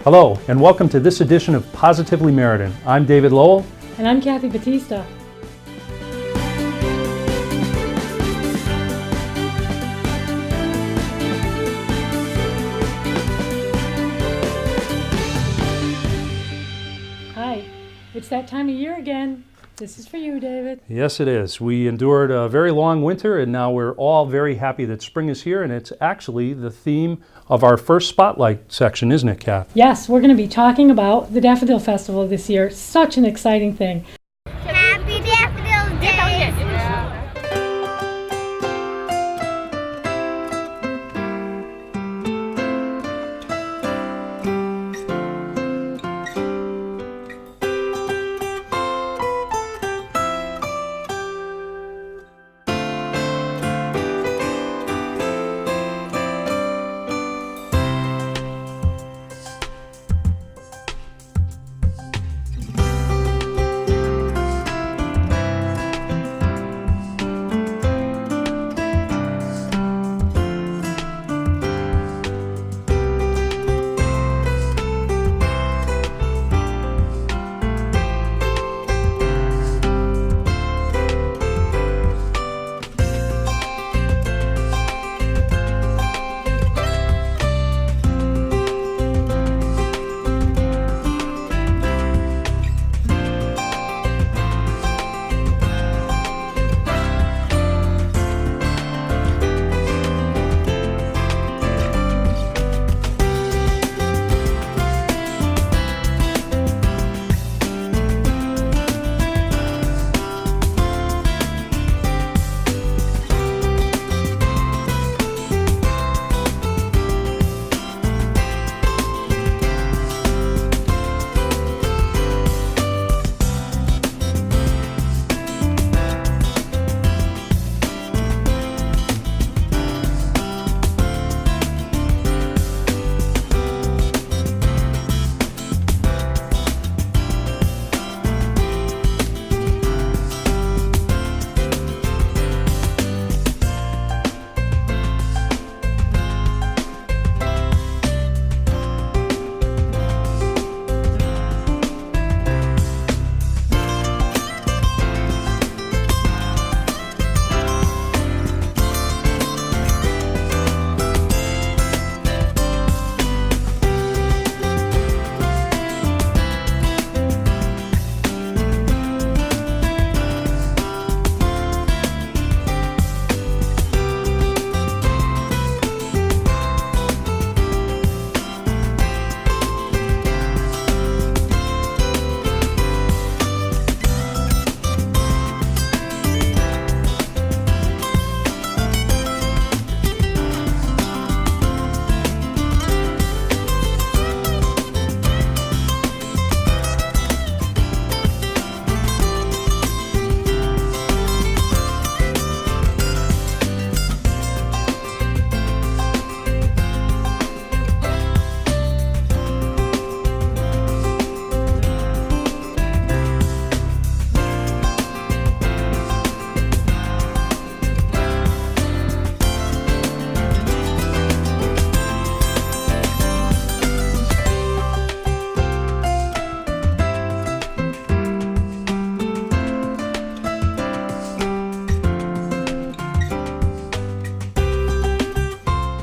Hello, and welcome to this edition of Positively Meriden. I'm David Lowell. And I'm Kathy Batista. Hi, it's that time of year again. This is for you, David. Yes, it is. We endured a very long winter, and now we're all very happy that spring is here, and it's actually the theme of our first Spotlight section, isn't it, Kath? Yes, we're going to be talking about the Daffodil Festival this year. Such an exciting thing. Happy Daffodil Day!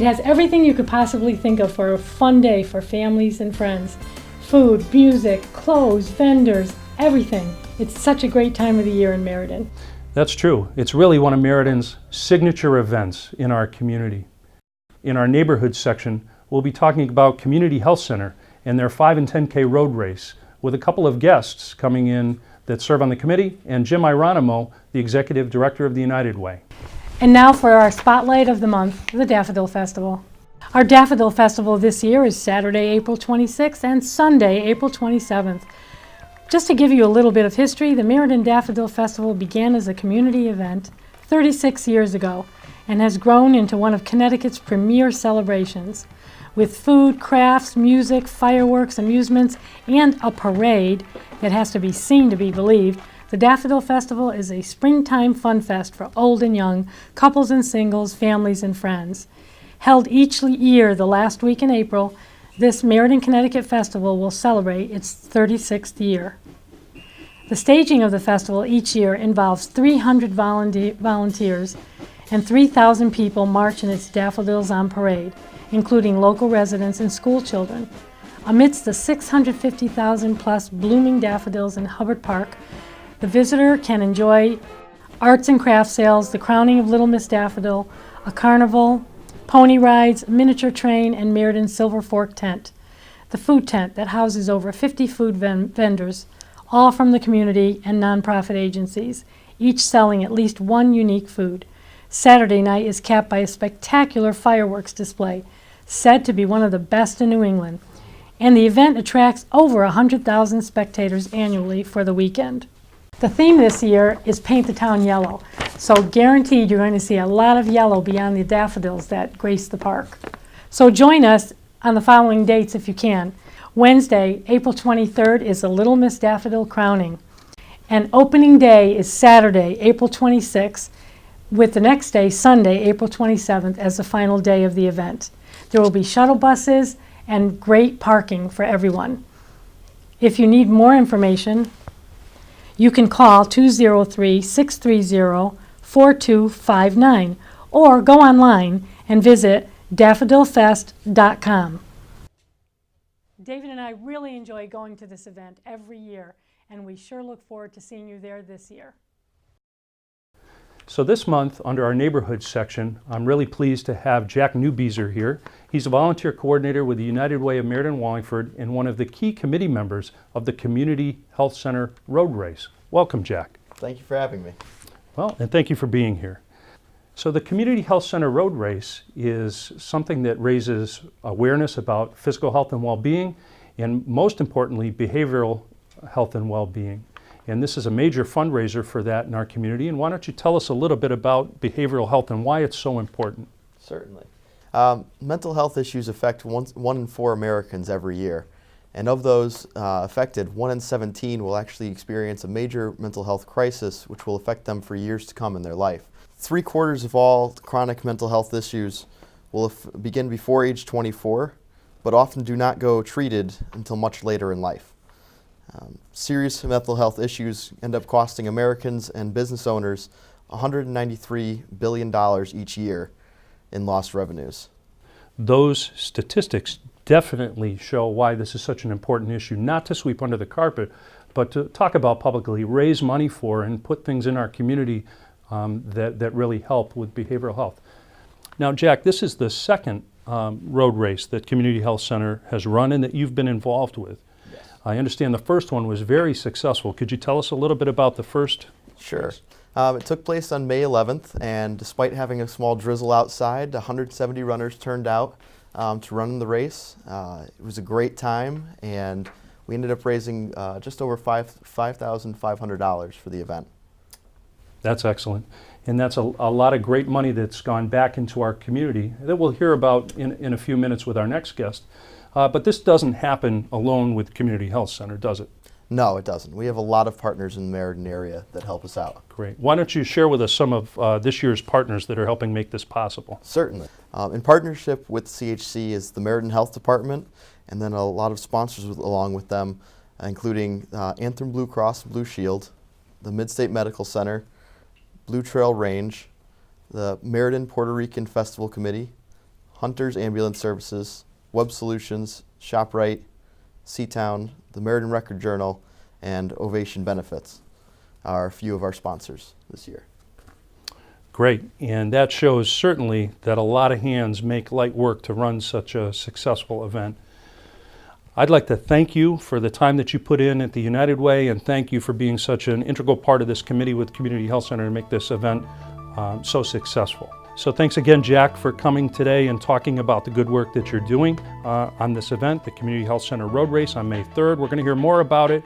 It has everything you could possibly think of for a fun day for families and friends. Food, music, clothes, vendors, everything. It's such a great time of the year in Meriden. That's true. It's really one of Meriden's signature events in our community. In our neighborhood section, we'll be talking about Community Health Center and their 5 and 10K road race with a couple of guests coming in that serve on the committee, and Jim Ironimo, the Executive Director of the United Way. And now for our spotlight of the month, the Daffodil Festival. Our Daffodil Festival this year is Saturday, April 26th and Sunday, April 27th. Just to give you a little bit of history, the Meriden Daffodil Festival began as a community event 36 years ago and has grown into one of Connecticut's premier celebrations. With food, crafts, music, fireworks, amusements, and a parade that has to be seen to be believed, the Daffodil Festival is a springtime fun fest for old and young, couples and singles, families and friends. Held each year the last week in April, this Meriden, Connecticut festival will celebrate its 36th year. The staging of the festival each year involves 300 volunteers and 3,000 people march in its daffodils on parade, including local residents and school children. Amidst the 650,000 plus blooming daffodils in Hubbard Park, the visitor can enjoy arts and crafts sales, the crowning of Little Miss Daffodil, a carnival, pony rides, miniature train, and Meriden Silver Fork tent, the food tent that houses over 50 food vendors, all from the community and nonprofit agencies, each selling at least one unique food. Saturday night is capped by a spectacular fireworks display, said to be one of the best in New England, and the event attracts over 100,000 spectators annually for the weekend. The theme this year is Paint the Town Yellow, so guaranteed you're going to see a lot of yellow beyond the daffodils that grace the park. So join us on the following dates if you can. Wednesday, April 23rd is the Little Miss Daffodil crowning, and opening day is Saturday, April 26th, with the next day, Sunday, April 27th, as the final day of the event. There will be shuttle buses and great parking for everyone. If you need more information, you can call 203-630-4259 or go online and visit daffodilfest.com. David and I really enjoy going to this event every year, and we sure look forward to seeing you there this year. So this month, under our neighborhood section, I'm really pleased to have Jack Newbeezer here. He's a volunteer coordinator with the United Way of Meriden Wallingford and one of the key committee members of the Community Health Center Road Race. Welcome, Jack. Thank you for having me. Well, and thank you for being here. So the Community Health Center Road Race is something that raises awareness about physical health and well-being, and most importantly, behavioral health and well-being. And this is a major fundraiser for that in our community. And why don't you tell us a little bit about behavioral health and why it's so important? Certainly. Mental health issues affect 1 in 4 Americans every year. And of those affected, 1 in 17 will actually experience a major mental health crisis, which will affect them for years to come in their life. 3/4 of all chronic mental health issues will begin before age 24, but often do not go treated until much later in life. Serious mental health issues end up costing Americans and business owners $193 billion each year in lost revenues. Those statistics definitely show why this is such an important issue, not to sweep under the carpet, but to talk about publicly, raise money for, and put things in our community that really help with behavioral health. Now, Jack, this is the second road race that Community Health Center has run and that you've been involved with. Yes. I understand the first one was very successful. Could you tell us a little bit about the first? Sure. It took place on May 11th, and despite having a small drizzle outside, 170 runners turned out to run the race. It was a great time, and we ended up raising just over $5,500 for the event. That's excellent. And that's a lot of great money that's gone back into our community that we'll hear about in a few minutes with our next guest. But this doesn't happen alone with Community Health Center, does it? No, it doesn't. We have a lot of partners in the Meriden area that help us out. Great. Why don't you share with us some of this year's partners that are helping make this possible? Certainly. In partnership with CHC is the Meriden Health Department, and then a lot of sponsors along with them, including Anthem Blue Cross and Blue Shield, the Mid-State Medical Center, Blue Trail Range, the Meriden Puerto Rican Festival Committee, Hunter's Ambulance Services, Web Solutions, ShopRite, Seatown, the Meriden Record Journal, and Ovation Benefits are a few of our sponsors this year. Great, and that shows certainly that a lot of hands make light work to run such a successful event. I'd like to thank you for the time that you put in at the United Way, and thank you for being such an integral part of this committee with Community Health Center to make this event so successful. So thanks again, Jack, for coming today and talking about the good work that you're doing on this event, the Community Health Center Road Race on May 3rd. We're going to hear more about it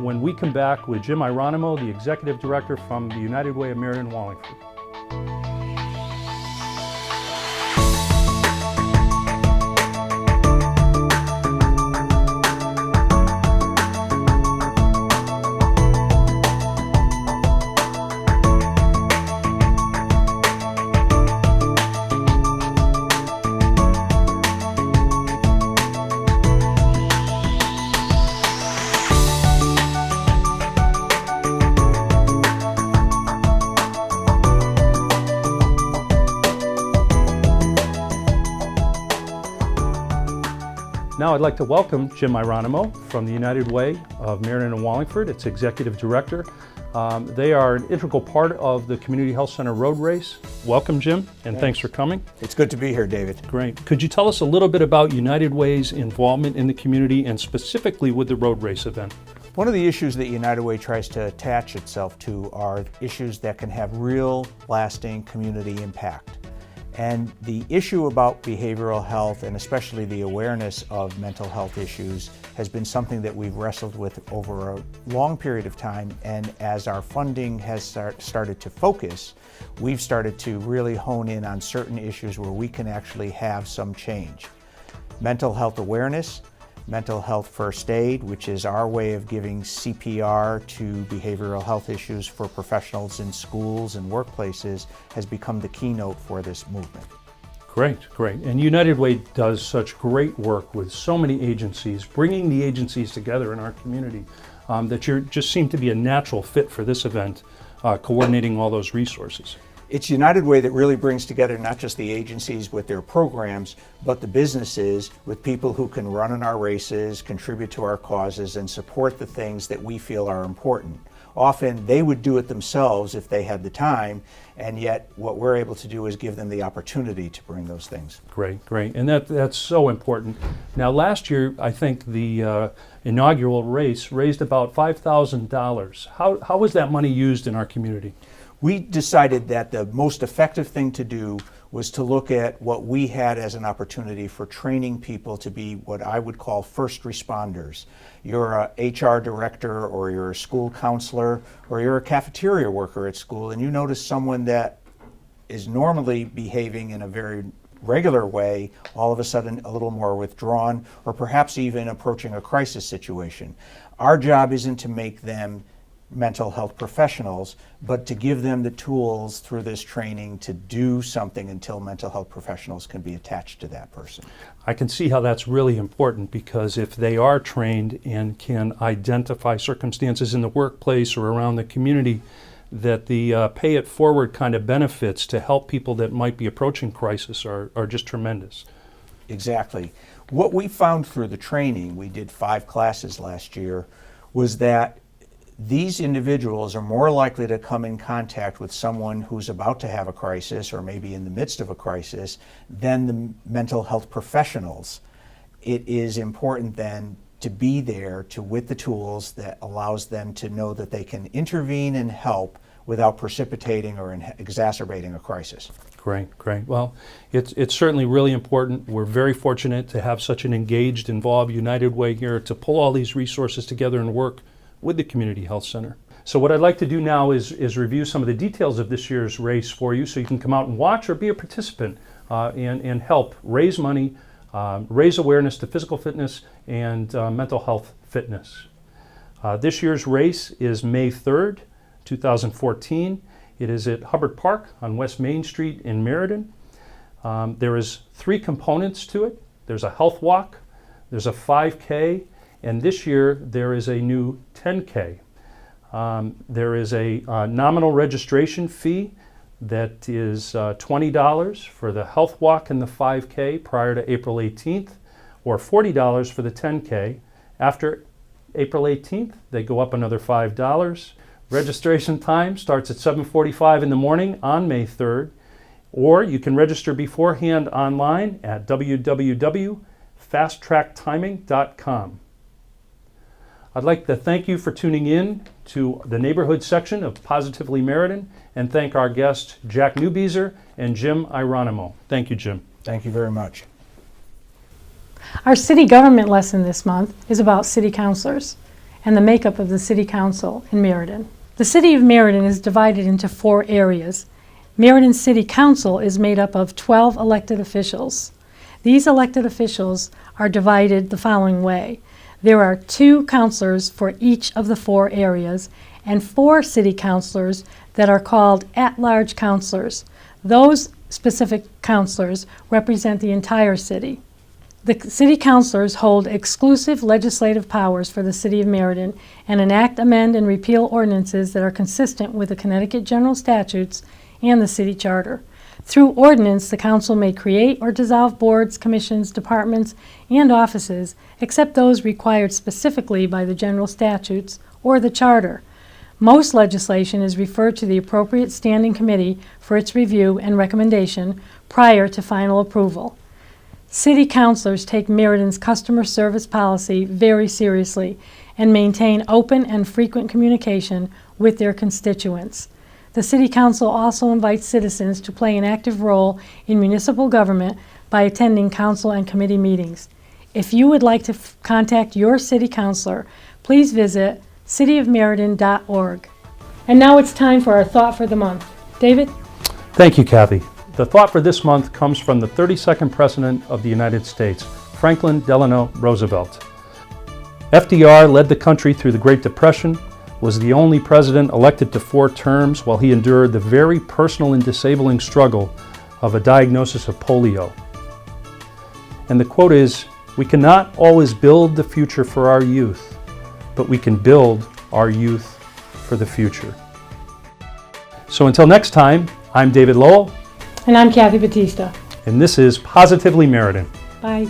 when we come back with Jim Ironimo, the Executive Director from the United Way of Meriden Wallingford. Now I'd like to welcome Jim Hieronymo from the United Way of Meriden and Wallingford, its Executive Director. They are an integral part of the Community Health Center Road Race. Welcome, Jim, and thanks for coming. It's good to be here, David. Great. Could you tell us a little bit about United Way's involvement in the community and specifically with the road race event? One of the issues that United Way tries to attach itself to are issues that can have real, lasting community impact. And the issue about behavioral health, and especially the awareness of mental health issues, has been something that we've wrestled with over a long period of time. And as our funding has started to focus, we've started to really hone in on certain issues where we can actually have some change. Mental health awareness, mental health first aid, which is our way of giving CPR to behavioral health issues for professionals in schools and workplaces, has become the keynote for this movement. Great, great. And United Way does such great work with so many agencies, bringing the agencies together in our community, that you just seem to be a natural fit for this event, coordinating all those resources. It's United Way that really brings together not just the agencies with their programs, but the businesses with people who can run in our races, contribute to our causes, and support the things that we feel are important. Often they would do it themselves if they had the time, and yet what we're able to do is give them the opportunity to bring those things. Great, great. And that's so important. Now, last year, I think the inaugural race raised about $5,000. How was that money used in our community? We decided that the most effective thing to do was to look at what we had as an opportunity for training people to be what I would call first responders. You're a HR director, or you're a school counselor, or you're a cafeteria worker at school, and you notice someone that is normally behaving in a very regular way, all of a sudden a little more withdrawn, or perhaps even approaching a crisis situation. Our job isn't to make them mental health professionals, but to give them the tools through this training to do something until mental health professionals can be attached to that person. I can see how that's really important, because if they are trained and can identify circumstances in the workplace or around the community, that the pay it forward kind of benefits to help people that might be approaching crisis are just tremendous. Exactly. What we found through the training, we did 5 classes last year, was that these individuals are more likely to come in contact with someone who's about to have a crisis or maybe in the midst of a crisis than the mental health professionals. It is important then to be there with the tools that allows them to know that they can intervene and help without precipitating or exacerbating a crisis. Great, great. Well, it's certainly really important. We're very fortunate to have such an engaged, involved United Way here to pull all these resources together and work with the Community Health Center. So what I'd like to do now is review some of the details of this year's race for you, so you can come out and watch or be a participant and help raise money, raise awareness to physical fitness and mental health fitness. This year's race is May 3rd, 2014. It is at Hubbard Park on West Main Street in Meriden. There is 3 components to it. There's a health walk, there's a 5K, and this year there is a new 10K. There is a nominal registration fee that is $20 for the health walk and the 5K prior to April 18th, or $40 for the 10K. After April 18th, they go up another $5. Registration time starts at 7:45 in the morning on May 3rd, or you can register beforehand online at www.fasttracktiming.com. I'd like to thank you for tuning in to the neighborhood section of Positively Meriden, and thank our guests Jack Newbeezer and Jim Hieronymo. Thank you, Jim. Thank you very much. Our city government lesson this month is about city councilors and the makeup of the city council in Meriden. The city of Meriden is divided into 4 areas. Meriden City Council is made up of 12 elected officials. These elected officials are divided the following way. There are 2 councilors for each of the 4 areas and 4 city councilors that are called at-large councilors. Those specific councilors represent the entire city. The city councilors hold exclusive legislative powers for the city of Meriden and enact, amend, and repeal ordinances that are consistent with the Connecticut General Statutes and the city charter. Through ordinance, the council may create or dissolve boards, commissions, departments, and offices, except those required specifically by the general statutes or the charter. Most legislation is referred to the appropriate standing committee for its review and recommendation prior to final approval. City councilors take Meriden's customer service policy very seriously and maintain open and frequent communication with their constituents. The City Council also invites citizens to play an active role in municipal government by attending council and committee meetings. If you would like to contact your city councilor, please visit cityofmeriden.org. And now it's time for our thought for the month. David? Thank you, Kathy. The thought for this month comes from the 32nd President of the United States, Franklin Delano Roosevelt. FDR led the country through the Great Depression, was the only president elected to 4 terms while he endured the very personal and disabling struggle of a diagnosis of polio. And the quote is, "We cannot always build the future for our youth, but we can build our youth for the future." So until next time, I'm David Lowell. And I'm Kathy Batista. And this is Positively Meriden. Bye.